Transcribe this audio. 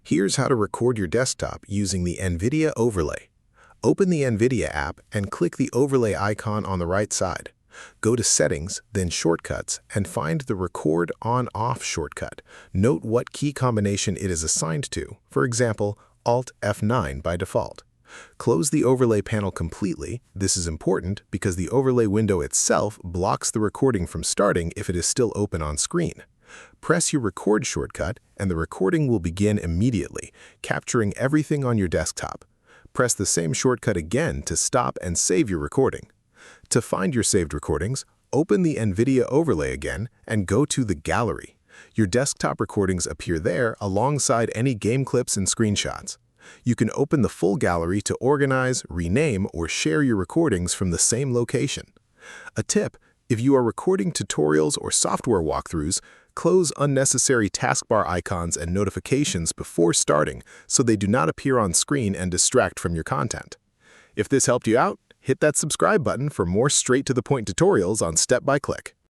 Here's how to record your desktop using the Nvidia overlay. Open the Nvidia app and click the overlay icon on the right side. Go to Settings, then Shortcuts, and find the Record On-Off shortcut. Note what key combination it is assigned to, for example, Alt F9 by default. Close the overlay panel completely. This is important because the overlay window itself blocks the recording from starting if it is still open on screen. Press your Record shortcut, and the recording will begin immediately, capturing everything on your desktop. Press the same shortcut again to stop and save your recording. To find your saved recordings, open the Nvidia overlay again and go to the Gallery. Your desktop recordings appear there alongside any game clips and screenshots. You can open the full gallery to organize, rename, or share your recordings from the same location. A tip: if you are recording tutorials or software walkthroughs, close unnecessary taskbar icons and notifications before starting so they do not appear on screen and distract from your content. If this helped you out, hit that subscribe button for more straight-to-the-point tutorials on Step by Click.